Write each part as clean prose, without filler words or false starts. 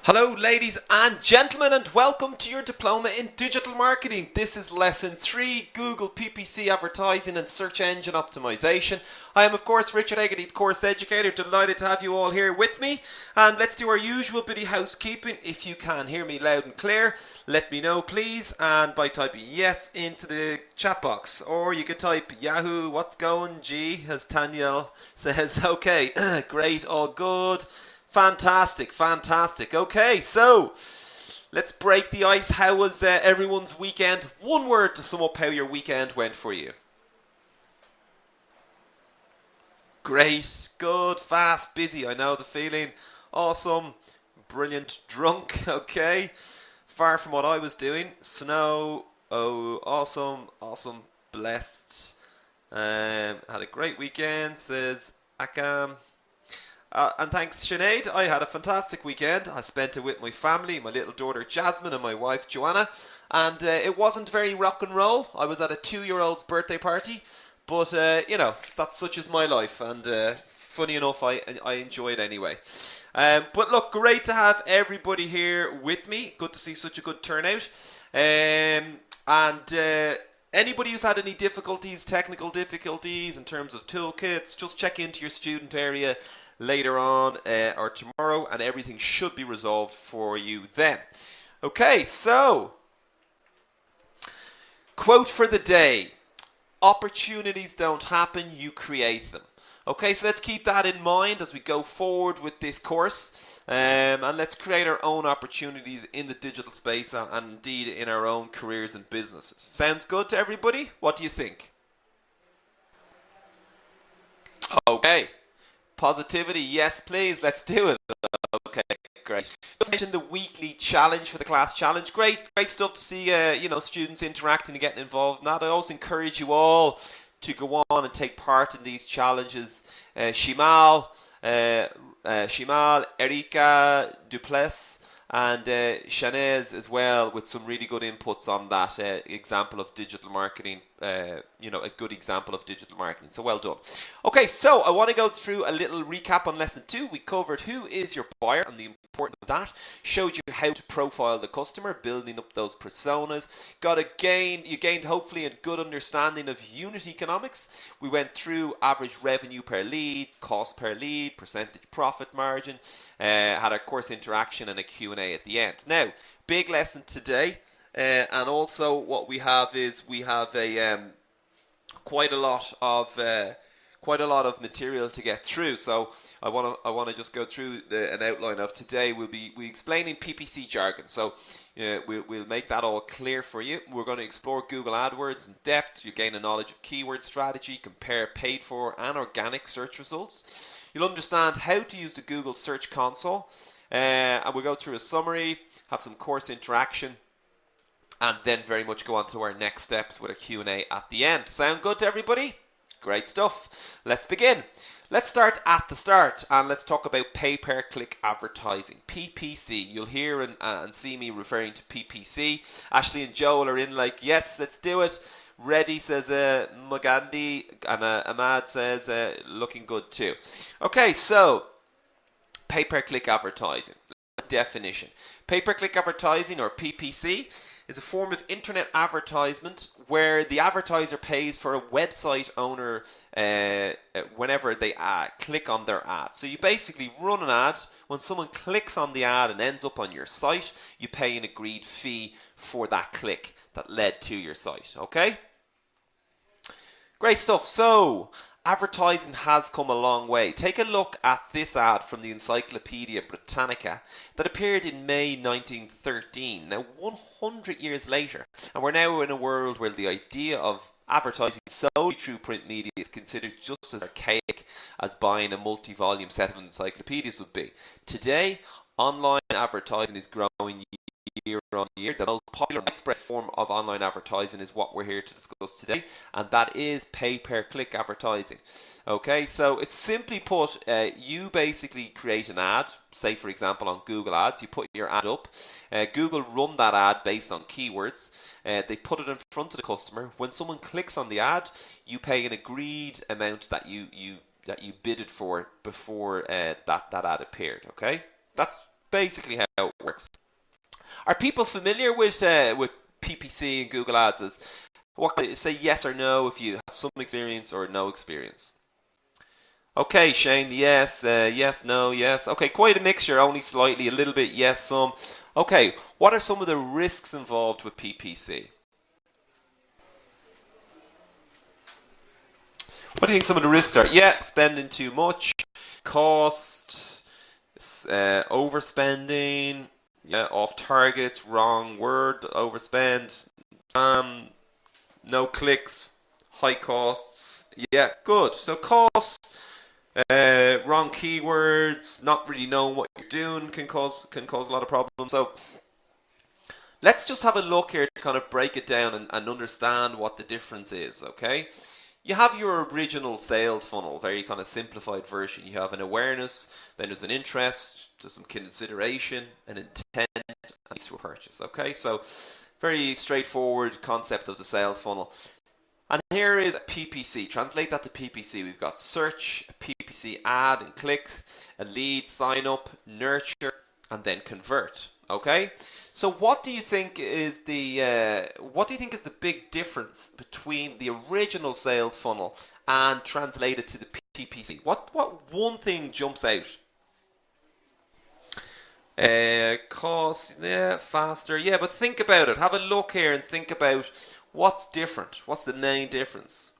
Hello ladies and gentlemen, and welcome to your diploma in digital marketing. This is lesson 3, Google PPC advertising and search engine optimization. I am of course Richard Eggety, course educator, delighted to have you all here with me, and let's do our usual bitty housekeeping. If you can hear me loud and clear, let me know please, and by typing yes into the chat box, or you could type Yahoo, what's going G, as Daniel says. Okay, great, all good. Fantastic, fantastic. Okay, so let's break the ice. How was everyone's weekend? One word to sum up how your weekend went for you. Great, good, fast, busy. I know the feeling. Awesome, brilliant, drunk. Okay, far from what I was doing. Snow. Oh, awesome, awesome, blessed. Had a great weekend, says Akam. And thanks, Sinead. I had a fantastic weekend. I spent it with my family, my little daughter Jasmine and my wife Joanna. And it wasn't very rock and roll. I was at a 2-year-old's birthday party. But, that's such is my life. And funny enough, I enjoy it anyway. But look, great to have everybody here with me. Good to see such a good turnout. Anybody who's had any difficulties, technical difficulties in terms of toolkits, just check into your student area later on or tomorrow, and everything should be resolved for you then. Okay, so quote for the day: opportunities don't happen, you create them. Okay, so let's keep that in mind as we go forward with this course, and let's create our own opportunities in the digital space and indeed in our own careers and businesses. Sounds good to everybody? What do you think? Okay. Positivity, yes please, let's do it. Okay, great. Just mentioned the weekly challenge for the class challenge. Great stuff to see students interacting and getting involved in that. I also encourage you all to go on and take part in these challenges. Shimal, Erika Duplessis, and Shanez as well, with some really good inputs on that example of digital marketing, a good example of digital marketing. So well done. Okay, so I want to go through a little recap on lesson 2. We covered who is your buyer and the importance of that. Showed you how to profile the customer, building up those personas. You gained hopefully a good understanding of unit economics. We went through average revenue per lead, cost per lead, percentage profit margin, had our course interaction and a Q&A at the end. Now, big lesson today, and also what we have is we have a quite a lot of material to get through. So I want to just go through an outline of today. We'll be explaining PPC jargon. So we'll make that all clear for you. We're going to explore Google AdWords in depth. You gain a knowledge of keyword strategy, compare paid for and organic search results. You'll understand how to use the Google Search Console, and we'll go through a summary, have some course interaction, and then very much go on to our next steps with a Q&A at the end. Sound good to everybody? Great stuff. Let's begin. Let's start at the start, and let's talk about pay-per-click advertising, PPC. You'll hear and see me referring to PPC. Ashley and Joel are in like, yes, let's do it. Ready, says Magandi, and Ahmad says looking good too. Okay, so pay-per-click advertising. Definition. Pay-per-click advertising, or PPC, is a form of internet advertisement where the advertiser pays for a website owner whenever they click on their ad. So you basically run an ad. When someone clicks on the ad and ends up on your site, you pay an agreed fee for that click that led to your site. Okay? Great stuff. So advertising has come a long way. Take a look at this ad from the Encyclopedia Britannica that appeared in May 1913. Now, 100 years later, and we're now in a world where the idea of advertising solely through print media is considered just as archaic as buying a multi-volume set of encyclopedias would be. Today, online advertising is growing year on year. The most popular and widespread form of online advertising is what we're here to discuss today, and that is pay-per-click advertising. Okay, so it's simply put, you basically create an ad, say for example on Google Ads, you put your ad up, Google run that ad based on keywords, they put it in front of the customer. When someone clicks on the ad, you pay an agreed amount that you bidded for before that ad appeared. Okay, that's basically how it works. Are people familiar with PPC and Google Ads? Say yes or no if you have some experience or no experience. Okay, Shane, yes, yes, no, yes. Okay, quite a mixture, only slightly, a little bit, yes, some. Okay, what are some of the risks involved with PPC? What do you think some of the risks are? Yeah, spending too much, cost, overspending, yeah, off targets, wrong word, overspend, no clicks, high costs. Yeah, good. So costs, wrong keywords, not really knowing what you're doing can cause a lot of problems. So let's just have a look here to kind of break it down and understand what the difference is. Okay. You have your original sales funnel, very kind of simplified version. You have an awareness, then there's an interest, there's some consideration, an intent, and to a purchase. Okay, so very straightforward concept of the sales funnel. And here is a PPC. Translate that to PPC. We've got search, a PPC ad and click, a lead, sign up, nurture, and then convert. Okay, so what do you think is the big difference between the original sales funnel and translated to the PPC? What one thing jumps out? Cost, yeah, faster, yeah, but think about it. Have a look here and think about what's different. What's the main difference?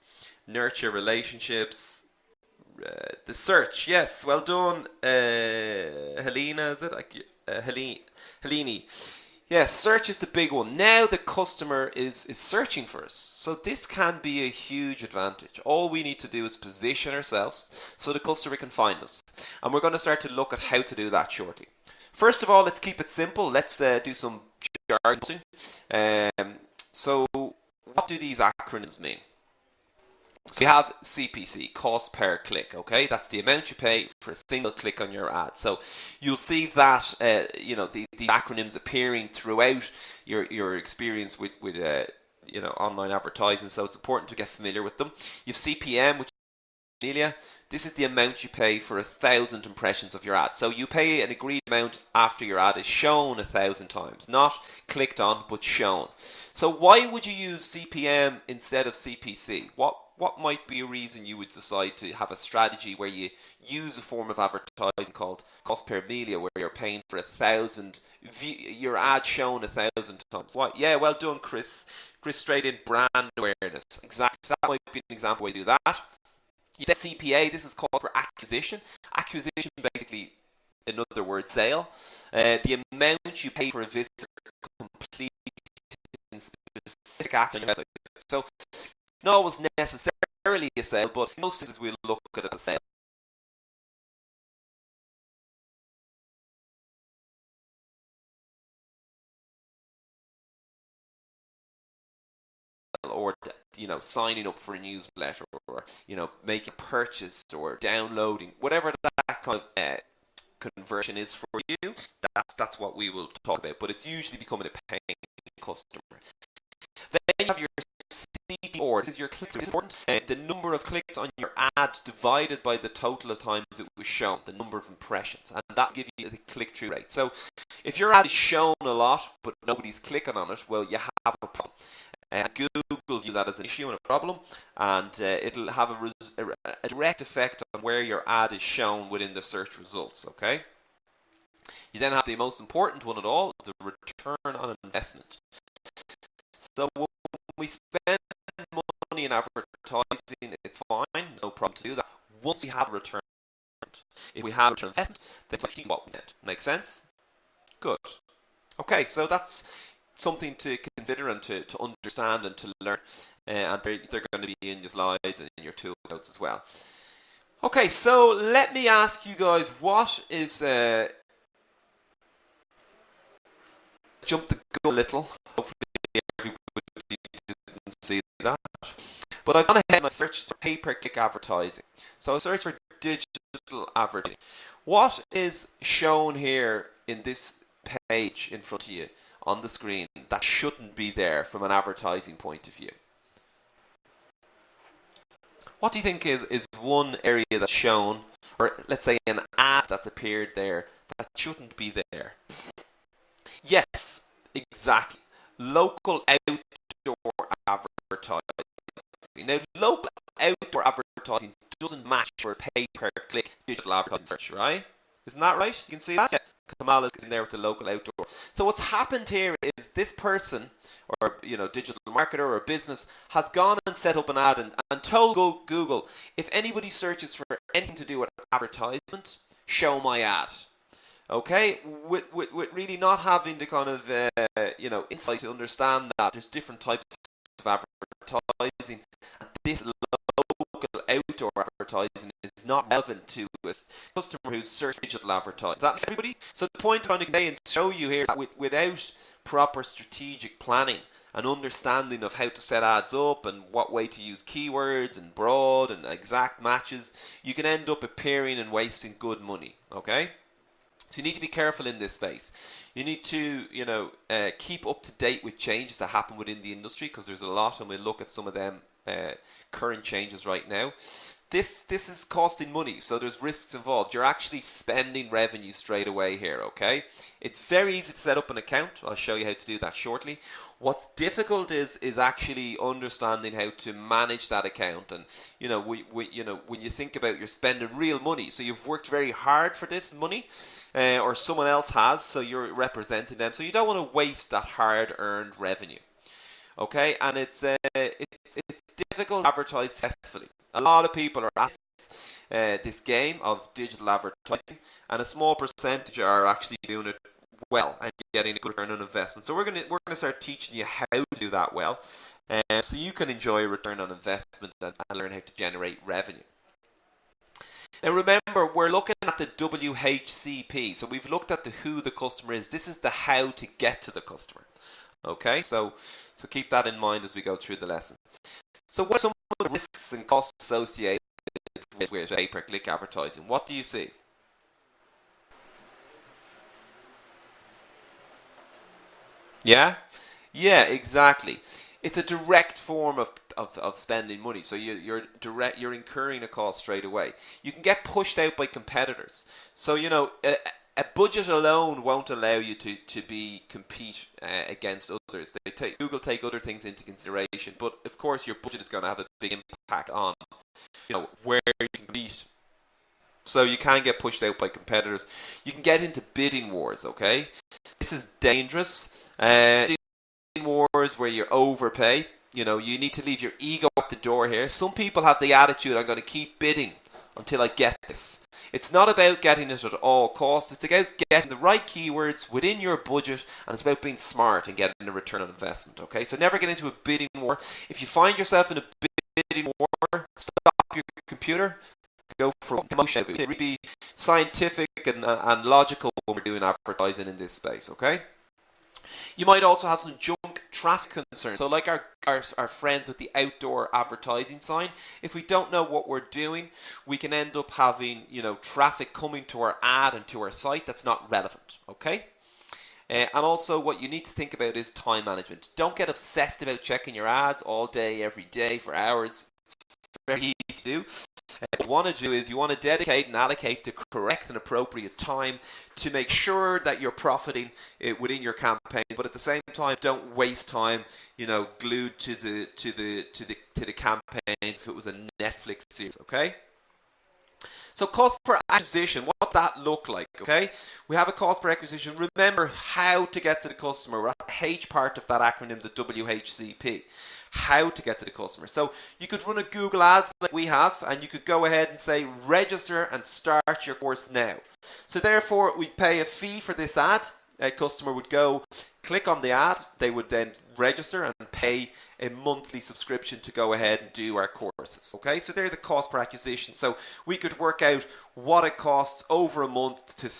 Nurture relationships. The search, yes, well done, Helena, is it? Helene. Yes, search is the big one. Now the customer is searching for us. So this can be a huge advantage. All we need to do is position ourselves so the customer can find us. And we're going to start to look at how to do that shortly. First of all, let's keep it simple. Let's do some jargon. So what do these acronyms mean? So we have CPC, cost per click, okay? That's the amount you pay for a single click on your ad. So you'll see that, the acronyms appearing throughout your experience with online advertising. So it's important to get familiar with them. You have CPM, which is Amelia. This is the amount you pay for 1,000 impressions of your ad. So you pay an agreed amount after your ad is shown 1,000 times, not clicked on, but shown. So why would you use CPM instead of CPC? What might be a reason you would decide to have a strategy where you use a form of advertising called cost per media, where you're paying for 1,000, your ad shown 1,000 times? What? Yeah, well done, Chris. Chris, straight in brand awareness. Exactly. So that might be an example where you do that. You get CPA. This is called for acquisition. Acquisition, basically, in other words, sale. The amount you pay for a visitor complete specific action on your website. So not always necessarily a sale, but in most cases we'll look at it as a sale. Or signing up for a newsletter, or making a purchase, or downloading, whatever that kind of conversion is for you. That's what we will talk about. But it's usually becoming a paying customer. Then you have your CTR. This is your clicks. It's important. The number of clicks on your ad divided by the total of times it was shown, the number of impressions, and that will give you the click-through rate. So if your ad is shown a lot but nobody's clicking on it, well, you have a problem. Google view that as an issue and a problem, and it'll have a direct effect on where your ad is shown within the search results. Okay. You then have the most important one of all, the return on investment. So when we spend money in advertising, it's fine, there's no problem to do that. Once we have a return, if we have a return on investment, then it's like what we get. Make sense? Good. Okay, so that's something to consider and to understand and to learn, and they're going to be in your slides and in your tool notes as well. Okay, so let me ask you guys, what is jump the gun a little. Hopefully everybody didn't see that, but I've gone ahead and I searched for pay-per-click advertising. So I searched for digital advertising. What is shown here in this page in front of you on the screen that shouldn't be there from an advertising point of view? What do you think is one area that's shown or let's say an ad that's appeared there that shouldn't be there. Yes, exactly. Local outdoor advertising. Now, local outdoor advertising doesn't match for pay-per-click digital advertising search, right? Isn't that right? You can see that? Yeah. Kamala's in there with the local outdoor. So what's happened here is this person, or digital marketer or business, has gone and set up an ad and told Google, if anybody searches for anything to do with advertisement, show my ad. Okay, with really not having the kind of insight to understand that there's different types of advertising, and this local outdoor advertising is not relevant to a customer who's searching digital advertising. Does that make everybody? So the point I'm going to show you here that without proper strategic planning and understanding of how to set ads up and what way to use keywords and broad and exact matches, you can end up appearing and wasting good money. Okay. So you need to be careful in this space. You need to, keep up to date with changes that happen within the industry, because there's a lot, and we'll look at some of them current changes right now. This is costing money, so there's risks involved. You're actually spending revenue straight away here, okay? It's very easy to set up an account. I'll show you how to do that shortly. What's difficult is actually understanding how to manage that account. And when you think about, you're spending real money, so you've worked very hard for this money, or someone else has, so you're representing them. So you don't want to waste that hard-earned revenue. Okay, and it's difficult to advertise successfully. A lot of people are at this game of digital advertising, and a small percentage are actually doing it well and getting a good return on investment. So we're gonna start teaching you how to do that well, so you can enjoy a return on investment and learn how to generate revenue. Now remember, we're looking at the WHCP. So we've looked at the who the customer is. This is the how to get to the customer. Okay, so keep that in mind as we go through the lesson. So what are some of the risks and costs associated with pay-per-click advertising? What do you see? Yeah, exactly. It's a direct form of spending money. So you're incurring a cost straight away. You can get pushed out by competitors. So a budget alone won't allow you to compete against others. Google take other things into consideration, but of course your budget is going to have a big impact on where you can compete. So you can get pushed out by competitors. You can get into bidding wars. Okay, this is dangerous. Bidding wars where you overpay. You need to leave your ego at the door here. Some people have the attitude, I'm going to keep bidding until I get this. It's not about getting it at all costs. It's about getting the right keywords within your budget, and it's about being smart and getting a return on investment. Okay, so never get into a bidding war. If you find yourself in a bidding war, stop your computer, go for promotion. Really be scientific and logical when we're doing advertising in this space. Okay. You might also have some junk traffic concerns. So like our friends with the outdoor advertising sign, if we don't know what we're doing, we can end up having traffic coming to our ad and to our site that's not relevant. Okay. And also what you need to think about is time management. Don't get obsessed about checking your ads all day, every day for hours. It's very easy to do. What you want to do is you want to dedicate and allocate the correct and appropriate time to make sure that you're profiting within your campaign, but at the same time don't waste time glued to the campaigns if it was a Netflix series. Okay. So cost per acquisition, what does that look like? Okay, we have a cost per acquisition. Remember how to get to the customer. We're at the H part of that acronym, the WHCP. How to get to the customer. So you could run a Google Ads like we have, and you could go ahead and say register and start your course now. So therefore we pay a fee for this ad. A customer would go click on the ad, they would then register and pay a monthly subscription to go ahead and do our courses. Okay, so there's a cost per acquisition. So we could work out what it costs over a month to,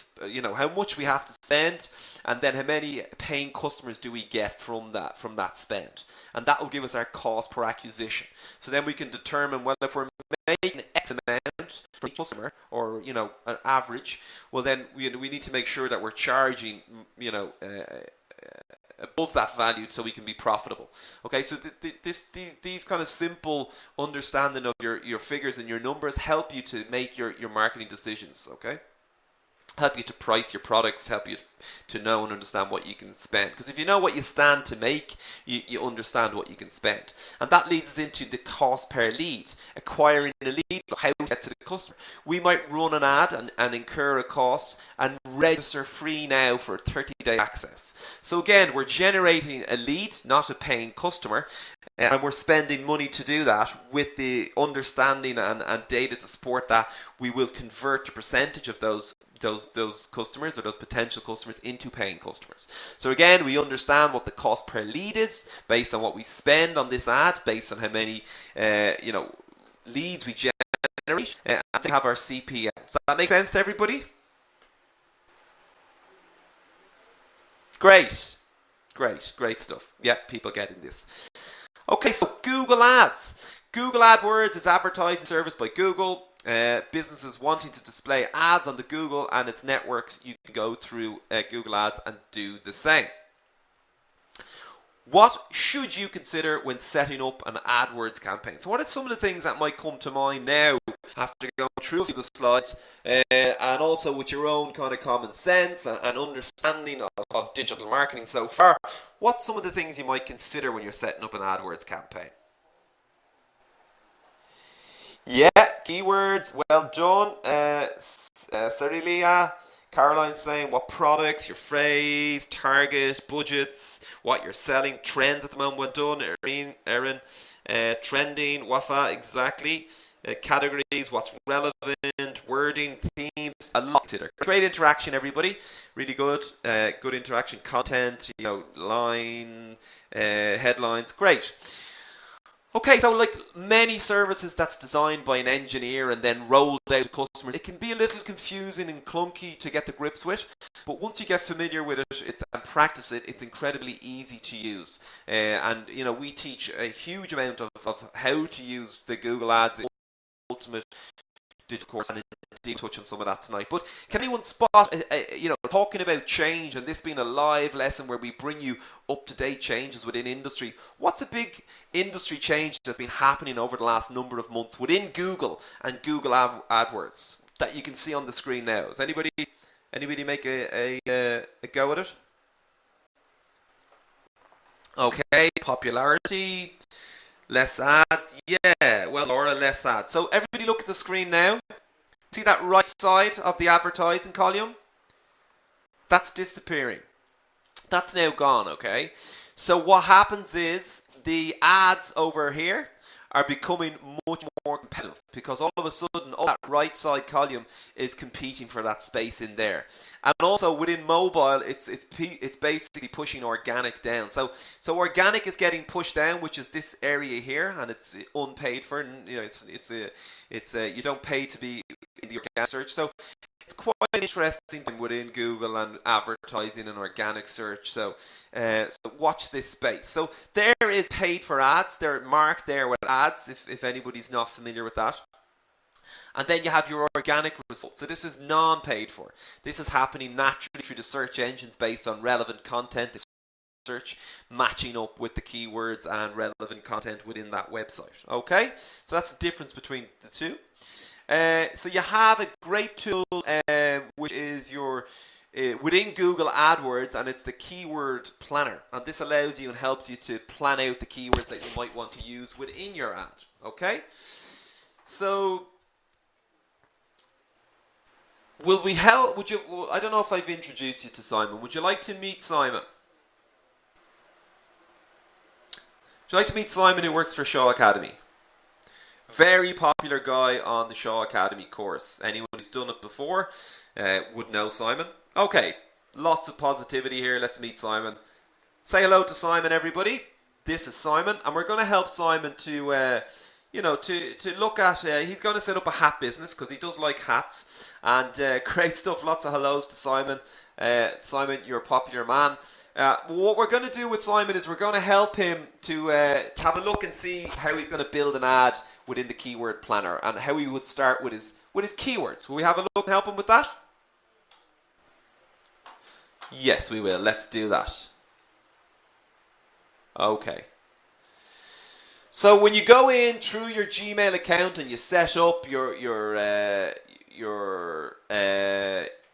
how much we have to spend, and then how many paying customers do we get from that spend, and that will give us our cost per acquisition. So then we can determine, well, if we're making X amount for each customer, or an average, well then we need to make sure that we're charging above that value so we can be profitable. Okay, so these kind of simple understanding of your figures and your numbers help you to make your marketing decisions. Okay, help you to price your products, help you to know and understand what you can spend. Because if you know what you stand to make, you understand what you can spend. And that leads us into the cost per lead. Acquiring a lead, how to get to the customer. We might run an ad and incur a cost and register free now for 30-day access. So again, we're generating a lead, not a paying customer. And we're spending money to do that with the understanding and data to support that. We will convert a percentage of those customers or those potential customers into paying customers. So again, we understand what the cost per lead is based on what we spend on this ad, based on how many leads we generate, and we have our CPM. Does that make sense to everybody? Great stuff. Yeah, people getting this. Okay, so Google Ads. Google AdWords is advertising service by Google. Businesses wanting to display ads on the Google and its networks, you can go through Google Ads and do the same. What should you consider when setting up an AdWords campaign? So what are some of the things that might come to mind now after going through the slides, and also with your own kind of common sense and understanding of digital marketing so far? What's some of the things you might consider when you're setting up an AdWords campaign? Yeah, keywords, well done. Cerilia, Caroline's saying what products, your phrase, target, budgets, what you're selling, trends at the moment, well done. Erin, trending, what's exactly? Categories, what's relevant, wording, themes, a lot to consider. Great interaction, everybody. Really good. Good interaction, content, line, headlines, great. Okay, so like many services that's designed by an engineer and then rolled out to customers, it can be a little confusing and clunky to get the grips with, but once you get familiar with it and practice it, it's incredibly easy to use. And we teach a huge amount of how to use the Google Ads Ultimate digital course, and indeed touch on some of that tonight. But can anyone spot, talking about change and this being a live lesson where we bring you up-to-date changes within industry, what's a big industry change that's been happening over the last number of months within Google and Google AdWords that you can see on the screen now? Does anybody make a go at it? Okay, popularity, less ads. Yeah, well, Laura, less ads. So everybody look at the screen now. See that right side of the advertising column? That's disappearing. That's now gone, okay? So what happens is the ads over here are becoming much more competitive because all of a sudden all that right side column is competing for that space in there. And also within mobile, it's basically pushing organic down. So organic is getting pushed down, which is this area here, and it's unpaid for. And, you don't pay to be in the organic search. So it's quite an interesting thing within Google and advertising and organic search. So watch this space. So there is paid for ads. They're marked there with ads, if anybody's not familiar with that. And then you have your organic results. So this is non-paid for. This is happening naturally through the search engines based on relevant content, search matching up with the keywords and relevant content within that website. Okay, so that's the difference between the two. So you have a great tool which is your within Google AdWords, and it's the keyword planner, and this allows you and helps you to plan out the keywords that you might want to use within your ad. Okay, so I don't know if I've introduced you to Simon. Would you like to meet Simon? Would you like to meet Simon, who works for Shaw Academy? Very popular guy on the Shaw Academy course. Anyone who's done it before would know Simon. Okay, lots of positivity here. Let's meet Simon. Say hello to Simon, everybody. This is Simon, and we're going to help Simon to look at. He's going to set up a hat business because he does like hats, and great stuff. Lots of hellos to Simon. Simon, you're a popular man. What we're going to do with Simon is we're going to help him to have a look and see how he's going to build an ad within the keyword planner and how he would start with his keywords. Will we have a look and help him with that? Yes, we will. Let's do that. Okay. So when you go in through your Gmail account and you set up your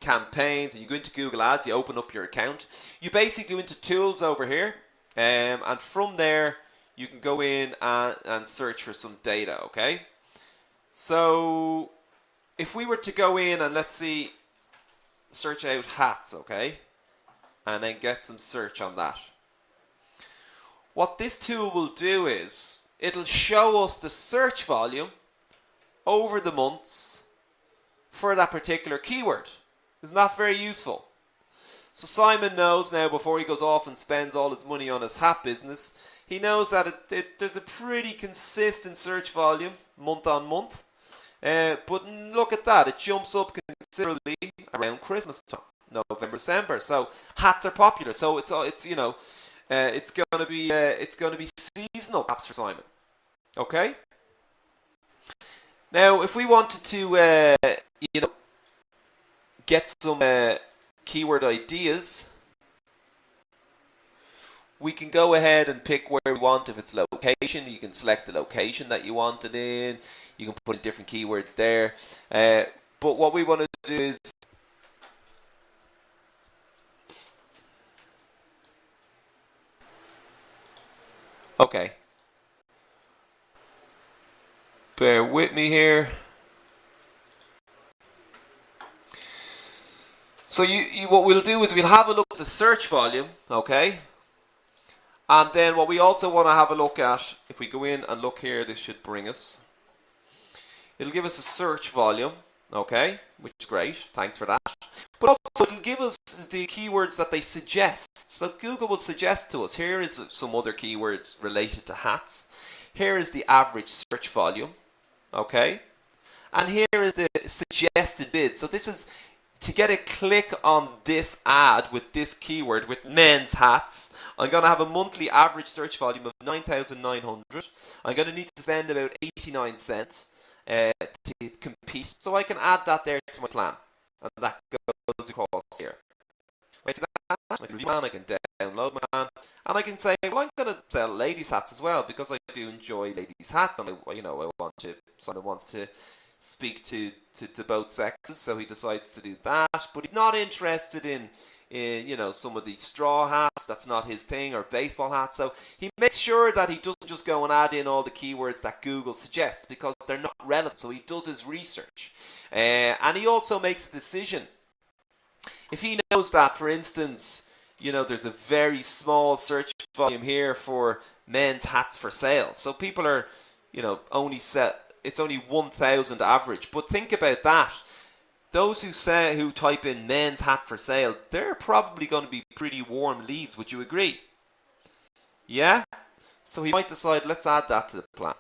campaigns, and you go into Google Ads, you open up your account. You basically go into Tools over here, and from there you can go in and search for some data. Okay. So if we were to go in and let's see, search out hats, okay, and then get some search on that. What this tool will do is it'll show us the search volume over the months for that particular keyword. It's not very useful. So Simon knows now, before he goes off and spends all his money on his hat business, he knows that there's a pretty consistent search volume month on month. But look at that, it jumps up considerably around Christmas time, November, December. So hats are popular. So it's going to be seasonal perhaps for Simon. Okay. Now, if we wanted to get some keyword ideas, we can go ahead and pick where we want. If it's location, you can select the location that you want it in. You can put in different keywords there. But what we want to do is okay. Bear with me here. So what we'll do is we'll have a look at the search volume, okay? And then what we also want to have a look at, if we go in and look here, this should bring us. It'll give us a search volume, okay? Which is great, thanks for that. But also it'll give us the keywords that they suggest. So Google will suggest to us, here is some other keywords related to hats. Here is the average search volume, okay? And here is the suggested bid. So this is to get a click on this ad with this keyword, with men's hats. I'm going to have a monthly average search volume of 9,900. I'm going to need to spend about 89 cents to compete. So I can add that there to my plan. And that goes across here. I see that, I can review man, I can download man, and I can say, well, I'm going to sell ladies' hats as well, because I do enjoy ladies' hats, and someone wants to speak to both sexes, so he decides to do that. But he's not interested in some of these straw hats. That's not his thing, or baseball hats. So he makes sure that he doesn't just go and add in all the keywords that Google suggests, because they're not relevant. So he does his research, and he also makes a decision. If he knows that, for instance, there's a very small search volume here for men's hats for sale, so people are it's only 1,000 average. But think about that. Those who type in men's hat for sale, they're probably going to be pretty warm leads. Would you agree? Yeah? So he might decide, let's add that to the plan.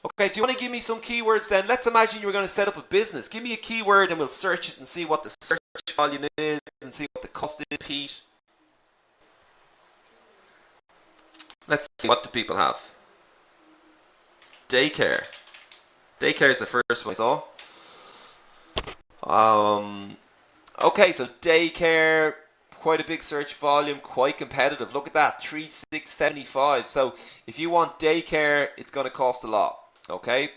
Okay, do you want to give me some keywords then? Let's imagine you were going to set up a business. Give me a keyword and we'll search it and see what the search volume is and see what the cost is, Pete. Let's see, what do people have? Daycare. Daycare is the first one I saw. Okay, so daycare, quite a big search volume, quite competitive. Look at that, 3,675. So if you want daycare, it's going to cost a lot. Okay,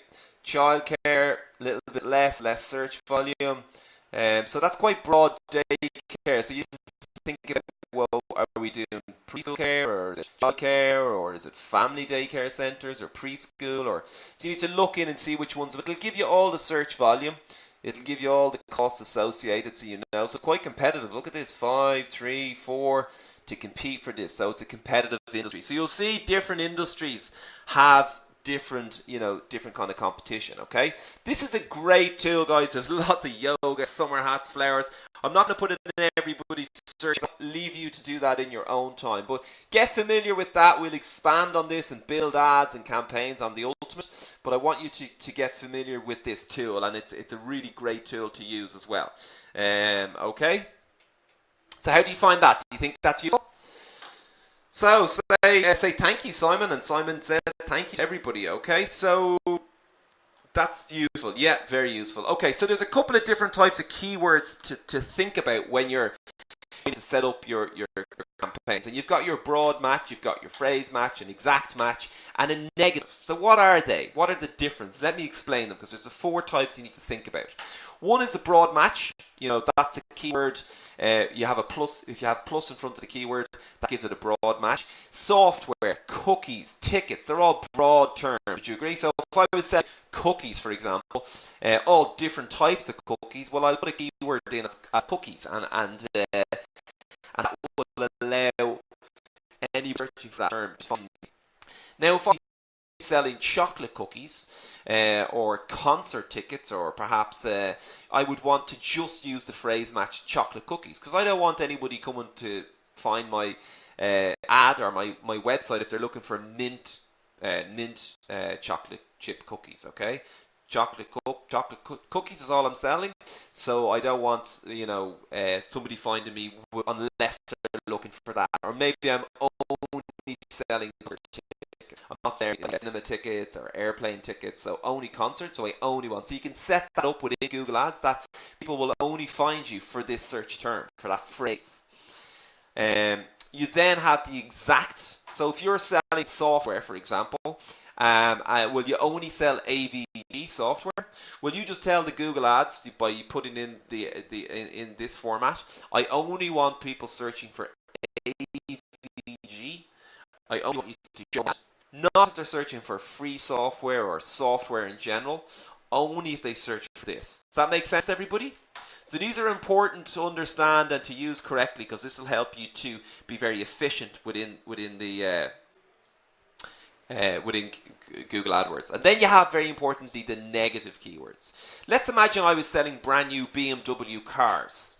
childcare, a little bit less search volume. So that's quite broad, daycare. So you think about, well, are we doing preschool care, or is it childcare, or is it family daycare centres, or preschool? Or so you need to look in and see which ones. But it'll give you all the search volume. It'll give you all the costs associated, so you know. So quite competitive. Look at this, 5, 3, 4 to compete for this. So it's a competitive industry. So you'll see different industries have different kind of competition. Okay, this is a great tool, guys. There's lots of yoga, summer hats, flowers. I'm not going to put it in everybody's search. I'll leave you to do that in your own time. But get familiar with that. We'll expand on this and build ads and campaigns on the ultimate. But I want you to get familiar with this tool, and it's a really great tool to use as well. Okay. So how do you find that? Do you think that's useful? So say thank you, Simon, and Simon says thank you to everybody. Okay, so that's useful. Yeah, very useful. Okay, so there's a couple of different types of keywords to think about when you're to set up your campaigns. And you've got your broad match, you've got your phrase match, an exact match, and a negative. So what are they? What are the differences? Let me explain them, because there's 4 types you need to think about. One is a broad match. You know, that's a keyword. You have a plus. If you have plus in front of the keyword, that gives it a broad match. Software, cookies, tickets, they're all broad terms. Would you agree? So if I was selling cookies, for example, all different types of cookies, well, I'll put a keyword in as cookies, and that will allow any searching for that term to find me. Now, if I'm selling chocolate cookies or concert tickets, or perhaps I would want to just use the phrase match chocolate cookies, because I don't want anybody coming to find my ad or my website if they're looking for mint chocolate chip cookies. Okay, chocolate cookies is all I'm selling, so I don't want, you know, somebody finding me unless they're looking for that. Or maybe I'm only selling tickets. I'm not selling cinema tickets or airplane tickets, so only concerts. So I only want. So you can set that up within Google Ads that people will only find you for this search term, for that phrase. You then have the exact. So if you're selling software, for example, will you only sell AVG software? Well, you just tell the Google Ads by putting in in this format, I only want people searching for AVG. I only want you to show that. Not if they're searching for free software or software in general, only if they search for this. Does that make sense, everybody? So these are important to understand and to use correctly, because this will help you to be very efficient within Google AdWords. And then you have, very importantly, the negative keywords. Let's imagine I was selling brand new BMW cars.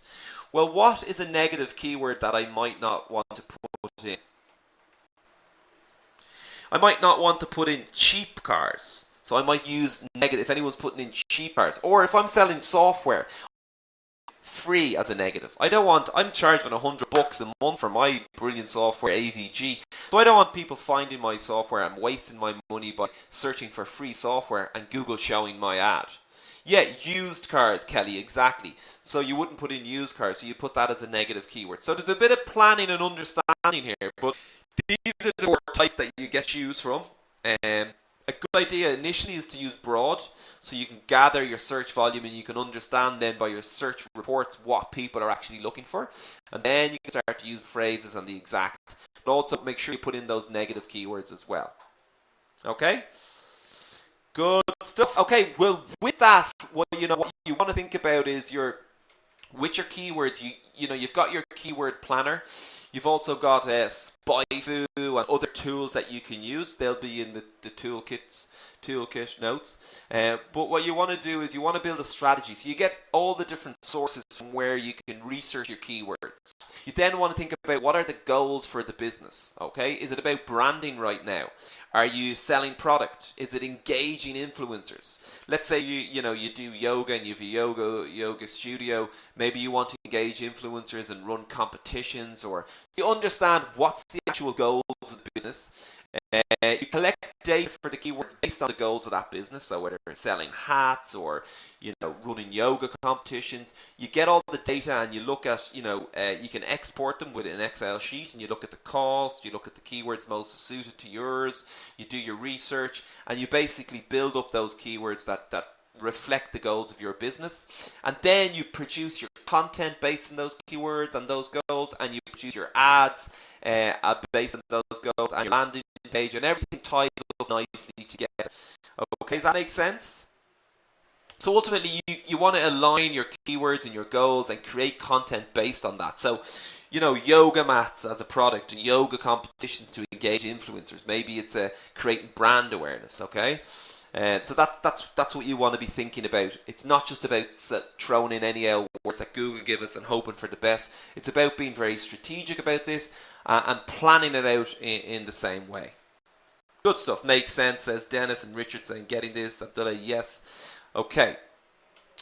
Well, what is a negative keyword that I might not want to put in? I might not want to put in cheap cars. So I might use negative if anyone's putting in cheap cars. Or if I'm selling software, free as a negative. I'm charging $100 a month for my brilliant software AVG. So I don't want people finding my software and wasting my money by searching for free software and Google showing my ad. Yeah, used cars, Kelly, exactly. So you wouldn't put in used cars, so you put that as a negative keyword. So there's a bit of planning and understanding here, but these are the 4 types that you get to choose from. A good idea initially is to use broad, so you can gather your search volume and you can understand then by your search reports what people are actually looking for. And then you can start to use phrases and the exact. But also make sure you put in those negative keywords as well. Okay? Good stuff. Okay, well, with that, what you want to think about is with your keywords, you've got your keyword planner. You've also got SpyFu and other tools that you can use. They'll be in the toolkit notes. But what you want to do is you want to build a strategy. So you get all the different sources from where you can research your keywords. You then want to think about what are the goals for the business. Okay, is it about branding right now? Are you selling product? Is it engaging influencers? Let's say you do yoga and you have a yoga studio. Maybe you want to engage influencers and run competitions, or you understand what's the actual goals of the business. You collect data for the keywords based on the goals of that business. So whether it's selling hats or running yoga competitions, you get all the data and you look at you can export them with an Excel sheet, and you look at the cost, you look at the keywords most suited to yours, you do your research, and you basically build up those keywords that reflect the goals of your business. And then you produce your content based on those keywords and those goals, and you produce your ads based on those goals, and your landing page, and everything ties up nicely together. Okay, does that make sense? So ultimately, you want to align your keywords and your goals and create content based on that. So, yoga mats as a product, yoga competitions to engage influencers. Maybe it's creating brand awareness. Okay, so that's what you want to be thinking about. It's not just about throwing in any words that Google give us and hoping for the best. It's about being very strategic about this and planning it out in the same way. Good stuff. Makes sense, says Dennis and Richard saying getting this. Abdullah, yes. Okay.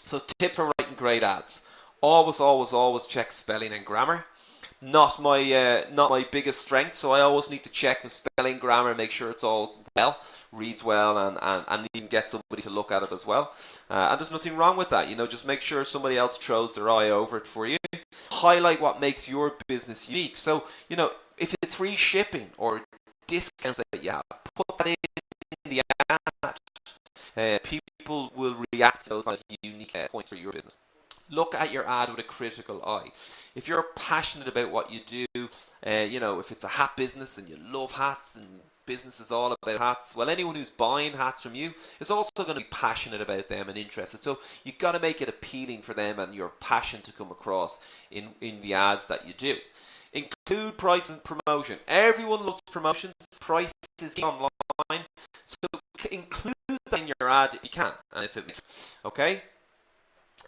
So tip for writing great ads. Always check spelling and grammar. Not my biggest strength, so I always need to check with spelling, grammar, make sure it's all well, reads well, and even get somebody to look at it as well. And there's nothing wrong with that. Just make sure somebody else throws their eye over it for you. Highlight what makes your business unique. So, if it's free shipping or discounts that you have, put that in the ad. People will react to those kind of unique points for your business. Look at your ad with a critical eye. If you're passionate about what you do, if it's a hat business and you love hats and business is all about hats, well, anyone who's buying hats from you is also going to be passionate about them and interested. So you've got to make it appealing for them and your passion to come across in the ads that you do. Include price and promotion. Everyone loves promotions. Price is online. So include that in your ad if you can, and if it makes okay.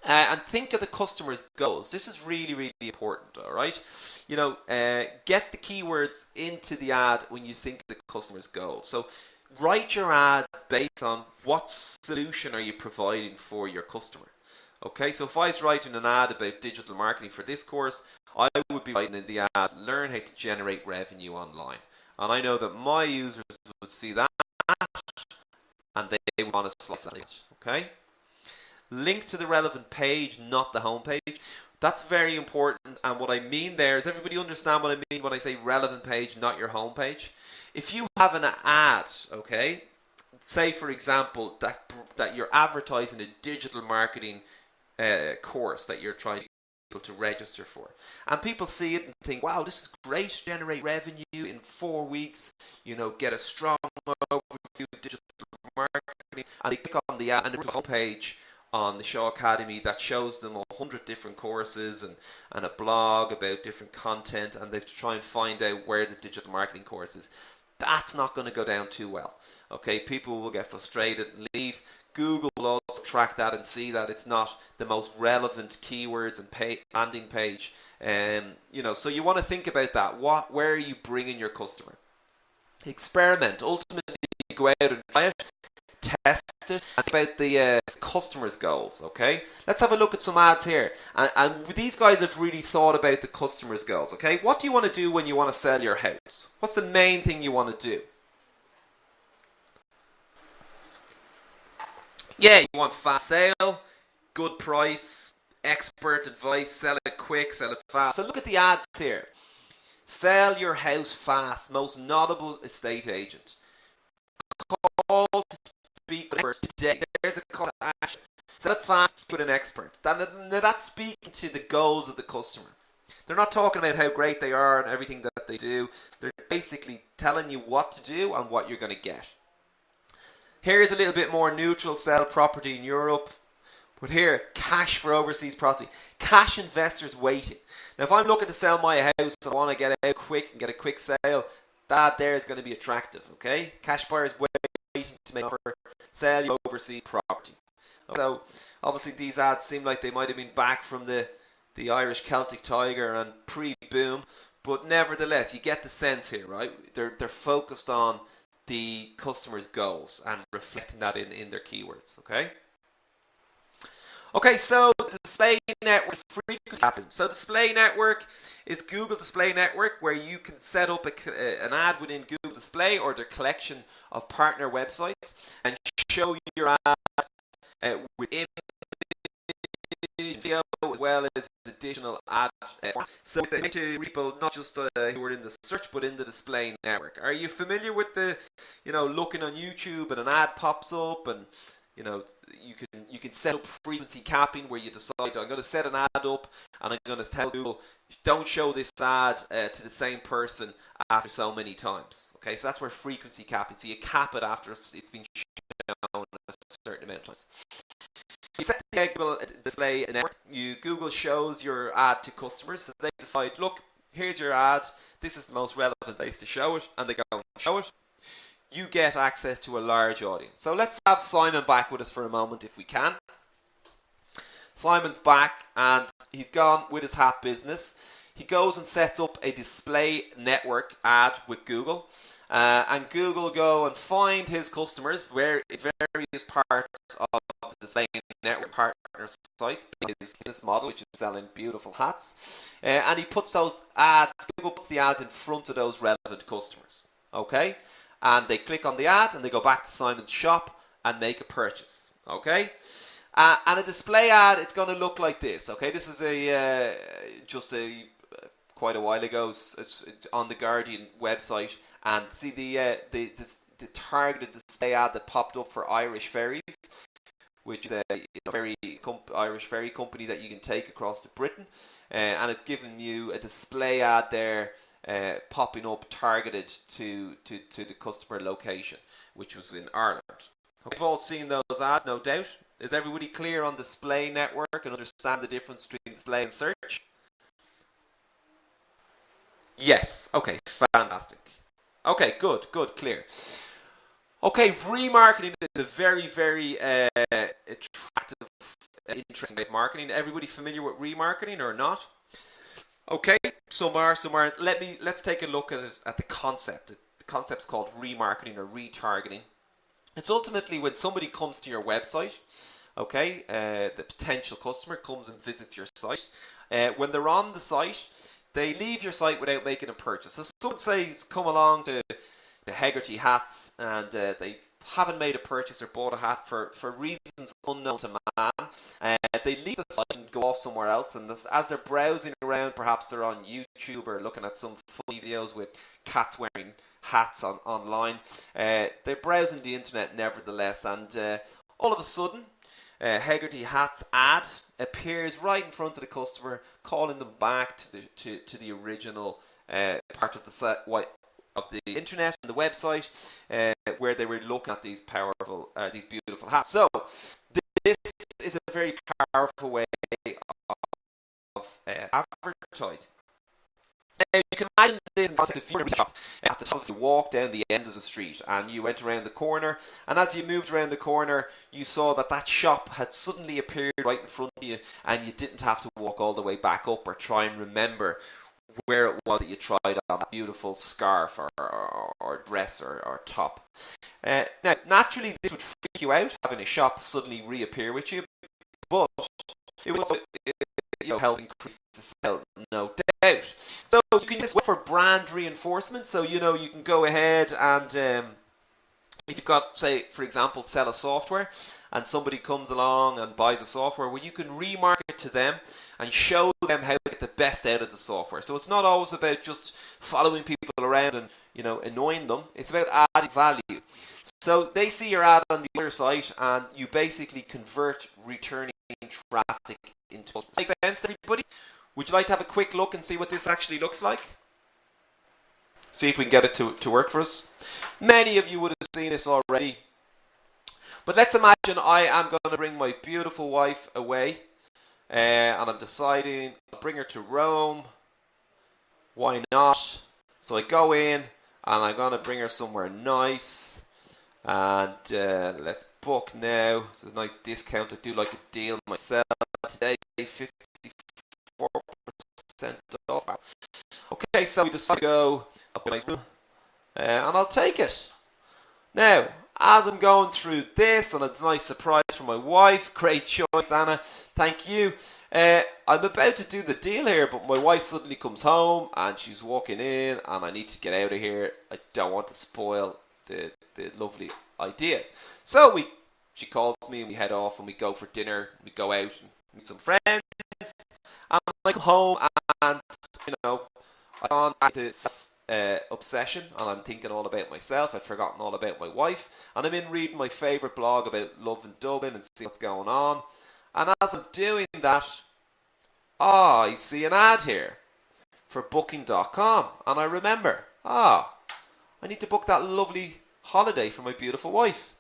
And think of the customer's goals. This is really, really important, all right? Get the keywords into the ad when you think of the customer's goals. So write your ads based on what solution are you providing for your customer. Okay, so if I was writing an ad about digital marketing for this course, I would be writing in the ad, learn how to generate revenue online. And I know that my users would see that and they would want to slice that, okay? Link to the relevant page, not the home page. That's very important. And what I mean there is, everybody understand what I mean when I say relevant page, not your home page? If you have an ad, okay, say for example that you're advertising a digital marketing course that you're trying people to register for, and people see it and think, wow, this is great, generate revenue in 4 weeks, get a strong overview of digital marketing, and they click on the ad and the home page on the Shaw Academy that shows them 100 different courses and a blog about different content, and they have to try and find out where the digital marketing course is. That's not going to go down too well. Okay, people will get frustrated and leave. Google will also track that and see that it's not the most relevant keywords and landing page. So you want to think about that. Where are you bringing your customer? Experiment. Ultimately, go out and try it. Test it, and about the customer's goals. Okay, let's have a look at some ads here, and these guys have really thought about the customer's goals. Okay, what do you want to do when you want to sell your house? What's the main thing you want to do? Yeah, you want fast sale, good price, expert advice, sell it quick, sell it fast. So look at the ads here. Sell your house fast, most notable estate agent. Call to speak with an expert today. There's a call to action. Sell it fast, speak with an expert. That's speaking to the goals of the customer. They're not talking about how great they are and everything that they do. They're basically telling you what to do and what you're going to get. Here's a little bit more neutral: sell property in Europe. But here, cash for overseas property. Cash investors waiting. Now, if I'm looking to sell my house and I want to get out quick and get a quick sale, that there is going to be attractive, okay? Cash buyers waiting to make an offer, sell your overseas property. So, obviously, these ads seem like they might have been back from the Irish Celtic Tiger and pre-boom, but nevertheless, you get the sense here, right? They're focused on the customer's goals and reflecting that in their keywords, okay? Okay, so display network frequency capping. So display network is Google Display Network, where you can set up an ad within Google Display or their collection of partner websites and show your ad within video as well as additional ad formats. So it's to people not just who are in the search but in the display network. Are you familiar with the, looking on YouTube and an ad pops up and you can set up frequency capping where you decide, I'm going to set an ad up and I'm going to tell Google, don't show this ad to the same person after so many times. Okay, so that's where frequency capping. So you cap it after it's been shown a certain amount of times. You set the Google Display Network. Google shows your ad to customers, so they decide, look, here's your ad. This is the most relevant place to show it, and they go and show it. You get access to a large audience. So let's have Simon back with us for a moment if we can. Simon's back and he's gone with his hat business. He goes and sets up a display network ad with Google. And Google go and find his customers various parts of the display network partner sites, his business model, which is selling beautiful hats. And he puts those ads, Google puts the ads in front of those relevant customers. Okay? and they click on the ad and they go back to Simon's shop and make a purchase. Okay, and a display ad, it's going to look like this. Okay, this is quite a while ago. It's on the Guardian website, and see the targeted display ad that popped up for Irish Ferries, which is a Irish ferry company that you can take across to Britain, and it's giving you a display ad there popping up targeted to the customer location, which was in Ireland. We've all seen those ads, no doubt. Is everybody clear on display network and understand the difference between display and search? Yes. Okay, fantastic. Okay, good, clear. Okay, remarketing is a very, very attractive, interesting way of marketing. Everybody familiar with remarketing or not? Okay, some are. Let's take a look at the concept. The concept's called remarketing or retargeting. It's ultimately when somebody comes to your website, okay, the potential customer comes and visits your site. When they're on the site, they leave your site without making a purchase. So someone say come along to Hegarty Hats and they haven't made a purchase or bought a hat for reasons unknown to man. They leave the site and go off somewhere else, and as they're browsing around, perhaps they're on YouTube or looking at some funny videos with cats wearing hats online. They're browsing the internet nevertheless, and all of a sudden Hegarty Hats ad appears right in front of the customer, calling them back to the original part of the site, of the internet and the website, where they were looking at these beautiful hats. So this is a very powerful way of advertising. Now, you can imagine this in context if you were in a shop at the top of the walk down the end of the street and you went around the corner, and as you moved around the corner you saw that shop had suddenly appeared right in front of you, and you didn't have to walk all the way back up or try and remember where it was that you tried on that beautiful scarf or dress or top. Now, naturally this would freak you out, having a shop suddenly reappear with you, but it would also help increase the sale, no doubt. So you can just work for brand reinforcement. So you can go ahead and if you've got, say, for example, sell a software, and somebody comes along and buys a software, well, you can remarket to them and show them how to get the best out of the software. So it's not always about just following people around and annoying them. It's about adding value. So they see your ad on the other site, and you basically convert returning traffic into customers. Makes sense to everybody? Would you like to have a quick look and see what this actually looks like? See if we can get it to work for us. Many of you would have seen this already. But let's imagine I am going to bring my beautiful wife away, and I'm deciding I'll bring her to Rome. Why not? So I go in and I'm going to bring her somewhere nice. And let's book now. There's a nice discount. I do like a deal myself today, 54% off. Okay, so we decide to go and I'll take it. Now, as I'm going through this, and it's a nice surprise for my wife, great choice, Anna, thank you. I'm about to do the deal here, but my wife suddenly comes home and she's walking in, and I need to get out of here. I don't want to spoil the lovely idea. So she calls me and we head off and we go for dinner. We go out and meet some friends. And I come home and I'm on back to obsession, and I'm thinking all about myself. I've forgotten all about my wife, and I'm in reading my favourite blog about love in Dublin and see what's going on. And as I'm doing that, I see an ad here for booking.com, and I remember, I need to book that lovely holiday for my beautiful wife.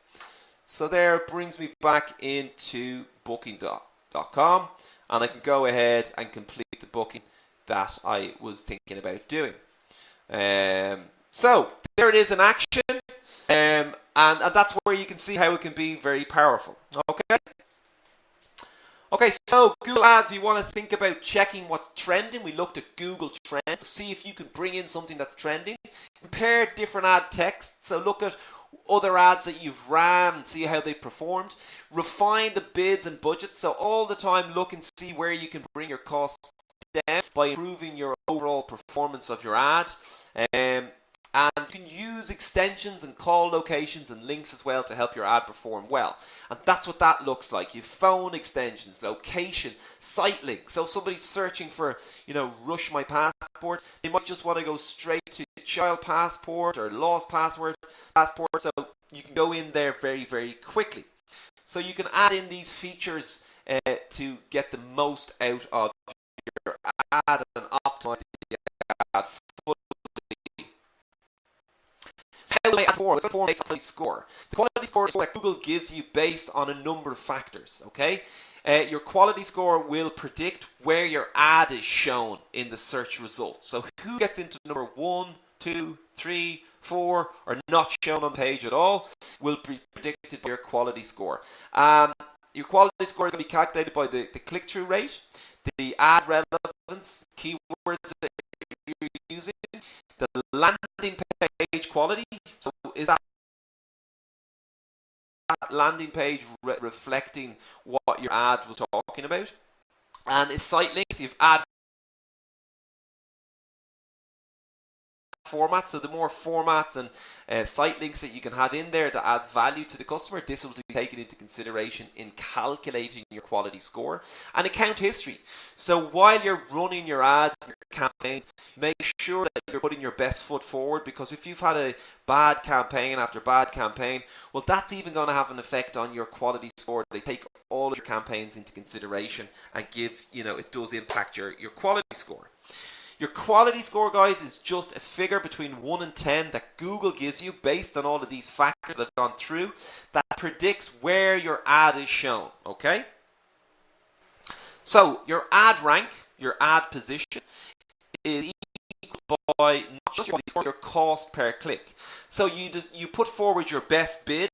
So there it brings me back into booking.com, and I can go ahead and complete the booking that I was thinking about doing. So there it is in action, and that's where you can see how it can be very powerful. Okay, so Google Ads, you want to think about checking what's trending. We looked at Google Trends, see if you can bring in something that's trending. Compare different ad texts, so look at other ads that you've ran and see how they performed. Refine the bids and budgets, so all the time look and see where you can bring your costs down by improving your overall performance of your ad. And And you can use extensions and call locations and links as well to help your ad perform well. And that's what that looks like. You phone extensions, location, site links. So if somebody's searching for, rush my passport, they might just want to go straight to child passport or lost passport. So you can go in there very, very quickly. So you can add in these features to get the most out of your ad and optimize the ad fully. How do I add form? Let's form a quality score. The quality score is what Google gives you based on a number of factors. Okay, your quality score will predict where your ad is shown in the search results. So who gets into number 1, 2, 3, 4, or not shown on the page at all will be predicted by your quality score. Your quality score is going to be calculated by the click-through rate, the ad relevance, keywords that you're using, the landing page quality. So is that landing page reflecting what your ad was talking about? And is site links, you've ad formats, so the more formats and site links that you can have in there that adds value to the customer, this will be taken into consideration in calculating your quality score. And account history. So while you're running your ads and your campaigns, make sure that you're putting your best foot forward, because if you've had a bad campaign after bad campaign, well, that's even going to have an effect on your quality score. They take all of your campaigns into consideration and give, it does impact your quality score. Your quality score, guys, is just a figure between 1 and 10 that Google gives you based on all of these factors that I've gone through that predicts where your ad is shown, okay? So your ad rank, your ad position is equal by not just your cost per click. So you put forward your best bid,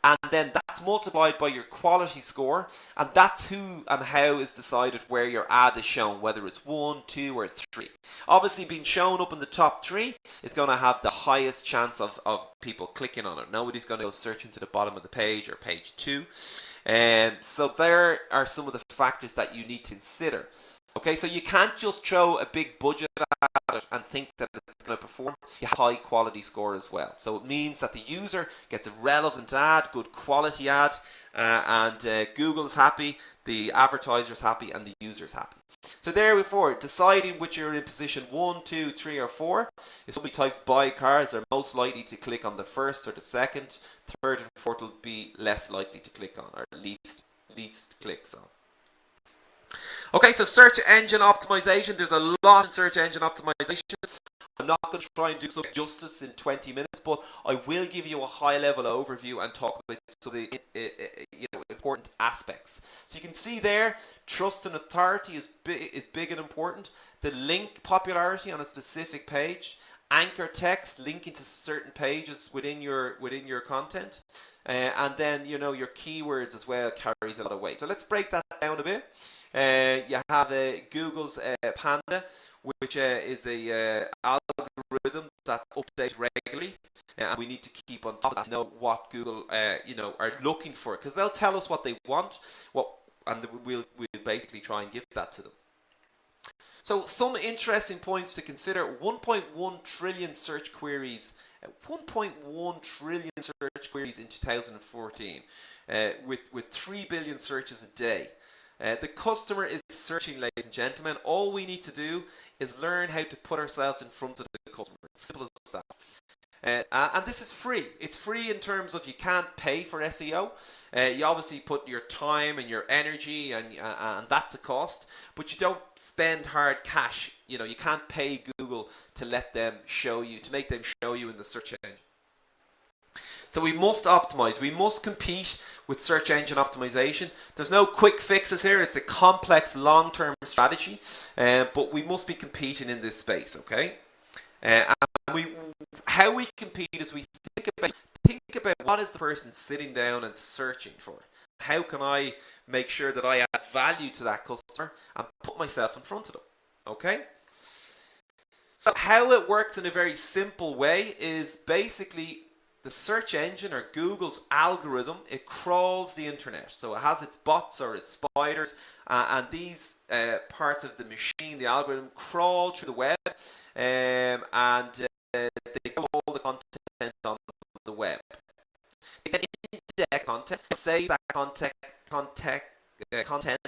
and then that's multiplied by your quality score, and that's who and how is decided where your ad is shown, whether it's 1, 2, or 3. Obviously, being shown up in the top 3 is going to have the highest chance of people clicking on it. Nobody's going to go searching to the bottom of the page or page 2. So there are some of the factors that you need to consider. Okay, so you can't just throw a big budget at it and think that it's going to perform. You have a high quality score as well. So it means that the user gets a relevant ad, good quality ad, and Google's happy, the advertiser's happy, and the user's happy. So therefore, deciding which you're in position 1, 2, 3, or 4, if somebody types buy cars, they're most likely to click on the first or the second. Third and fourth will be less likely to click on, or least clicks on. Okay, so search engine optimization. There's a lot in search engine optimization. I'm not going to try and do some justice in 20 minutes, but I will give you a high-level overview and talk about some of the important aspects. So you can see there, trust and authority is big and important. The link popularity on a specific page, anchor text linking to certain pages within your content, and then your keywords as well carries a lot of weight. So let's break that down a bit. You have Google's Panda, which is a algorithm that's updated regularly, and we need to keep on top of that to know what Google are looking for, because they'll tell us what they want, and we'll basically try and give that to them. So some interesting points to consider: 1.1 trillion search queries. 1.1 trillion search queries in 2014, with 3 billion searches a day. The customer is searching, ladies and gentlemen. All we need to do is learn how to put ourselves in front of the customer. It's simple as that. And this is free. It's free in terms of you can't pay for SEO. You obviously put your time and your energy, and that's a cost. But you don't spend hard cash. You can't pay Google to let them show you, to make them show you in the search engine. So we must optimize. We must compete with search engine optimization. There's no quick fixes here. It's a complex long-term strategy, but we must be competing in this space, okay? And how we compete is we think about what is the person sitting down and searching for. How can I make sure that I add value to that customer and put myself in front of them, okay? So how it works in a very simple way is basically the search engine, or Google's algorithm, it crawls the internet. So it has its bots or its spiders, and these parts of the machine, the algorithm, crawl through the web, and they go all content on the web. They can index content, save that content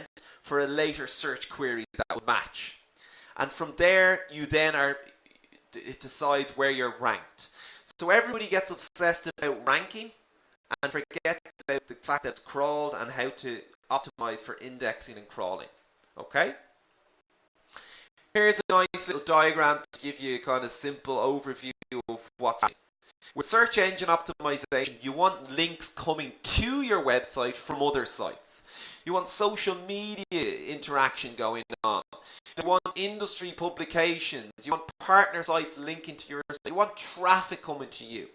for a later search query that will match. And from there, it decides where you're ranked. So everybody gets obsessed about ranking and forgets about the fact that it's crawled and how to optimize for indexing and crawling. Okay? Here's a nice little diagram to give you a kind of simple overview of what's happening. With search engine optimization, you want links coming to your website from other sites. You want social media interaction going on. You want industry publications. You want partner sites linking to your site. You want traffic coming to you.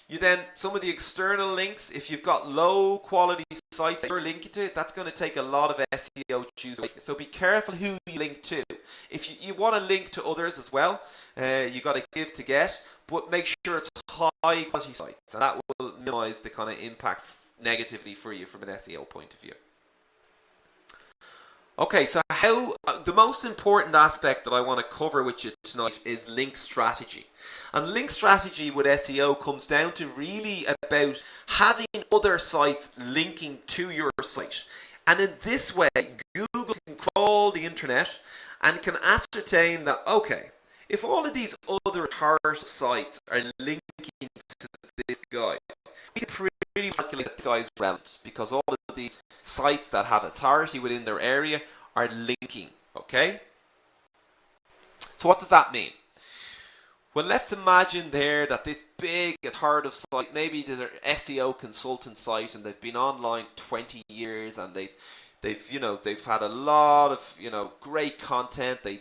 You then, some of the external links, if you've got low quality sites that you're linking to, that's going to take a lot of SEO juice. So be careful who you link to. If you want to link to others as well, you got to give to get, but make sure it's high quality sites, and that will minimize the kind of impact negatively for you from an SEO point of view. Okay, so the most important aspect that I want to cover with you tonight is link strategy. And link strategy with SEO comes down to really about having other sites linking to your site. And in this way, Google can crawl the internet and can ascertain that, okay, if all of these other target sites are linking to this guy, we can pretty calculate that this guy is relevant, because all of these sites that have authority within their area are linking, okay? So what does that mean? Well, let's imagine there that this big authoritative site, maybe they're an SEO consultant site, and they've been online 20 years, and they've had a lot of great content. They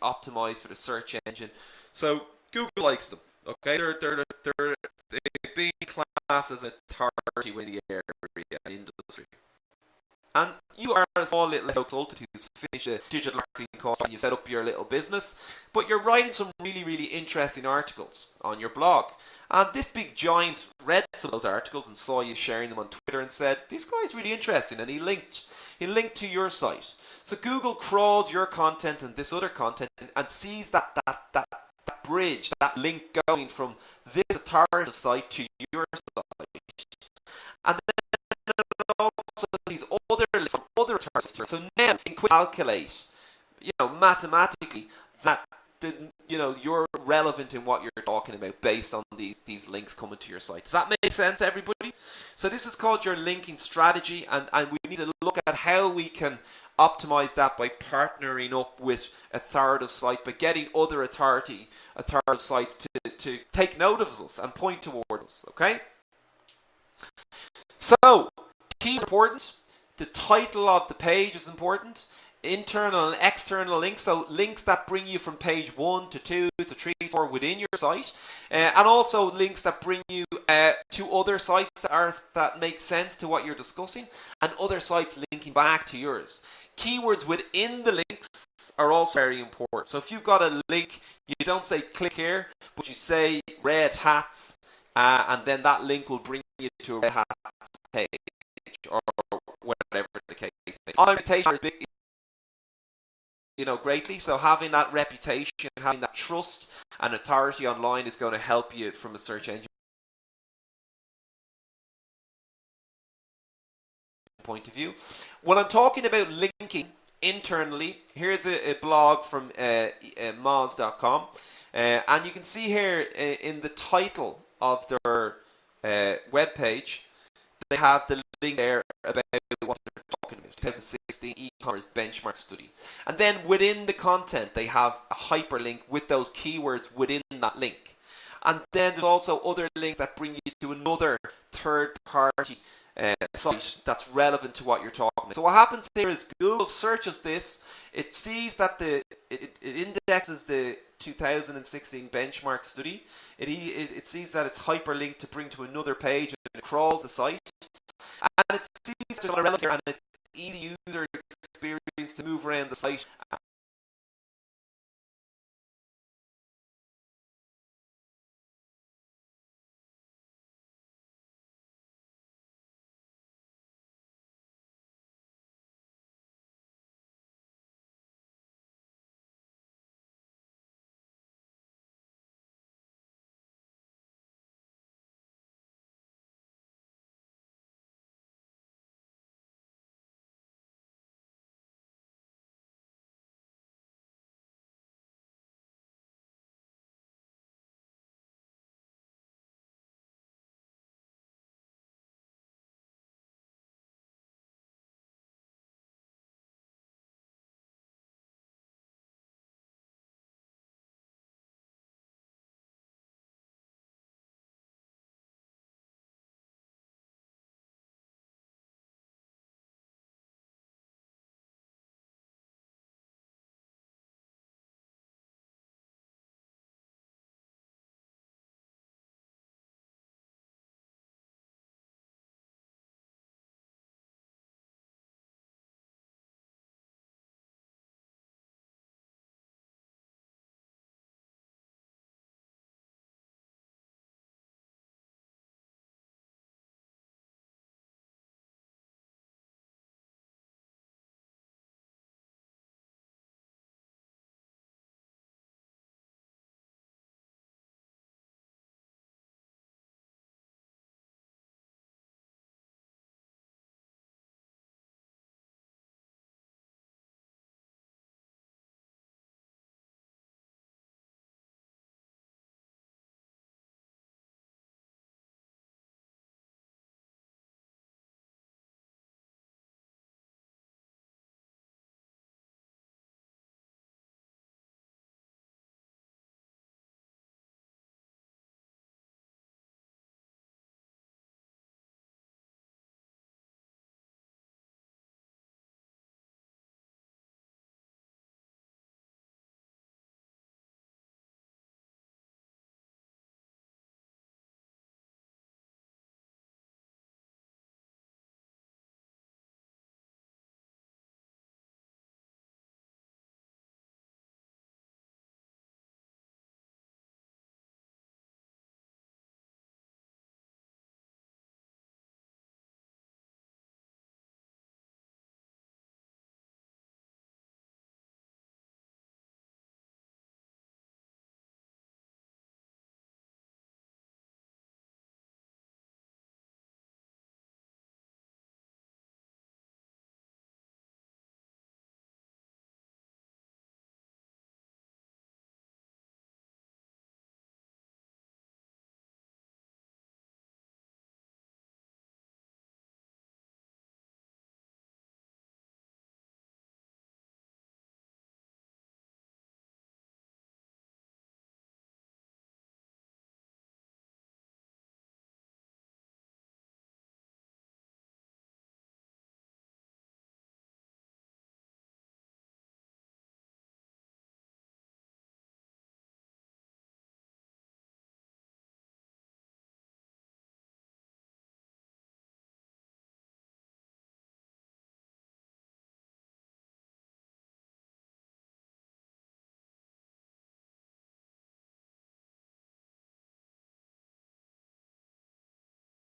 optimize for the search engine, so Google likes them. Okay, they've been classed as an authority within the area industry. And you are a small little consultant who's finished a digital marketing course and you've set up your little business, but you're writing some really, really interesting articles on your blog. And this big giant read some of those articles and saw you sharing them on Twitter and said, this guy's really interesting, and he linked to your site. So Google crawls your content and this other content and sees that bridge, that link going from this authoritative site to your site. And then also these other links from other targets. So now you can calculate, mathematically that you're relevant in what you're talking about based on these links coming to your site. Does that make sense, everybody? So this is called your linking strategy, and we need to look at how we can optimize that by partnering up with authoritative sites, by getting other authoritative sites to take note of us and point towards us. Okay? So, key important, the title of the page is important, internal and external links, so links that bring you from page 1 to 2 to 3 to 4 within your site, and also links that bring you to other sites that make sense to what you're discussing, and other sites linking back to yours. Keywords within the links are also very important. So if you've got a link, you don't say click here, but you say red hats, and then that link will bring you to a red hats page, or whatever the case may be. Online reputation is big, greatly. So having that reputation, having that trust and authority online is going to help you from a search engine point of view. When I'm talking about linking internally, here's a blog from moz.com, and you can see here in the title of their web page, they have the link there about what they're talking about, 2016 e-commerce benchmark study. And then within the content, they have a hyperlink with those keywords within that link. And then there's also other links that bring you to another third-party site that's relevant to what you're talking about. So what happens here is Google searches this, it sees that it indexes the 2016 benchmark study, it sees that it's hyperlinked to bring to another page, and it crawls the site, and it sees there's a lot of relevance here, and it's easy user experience to move around the site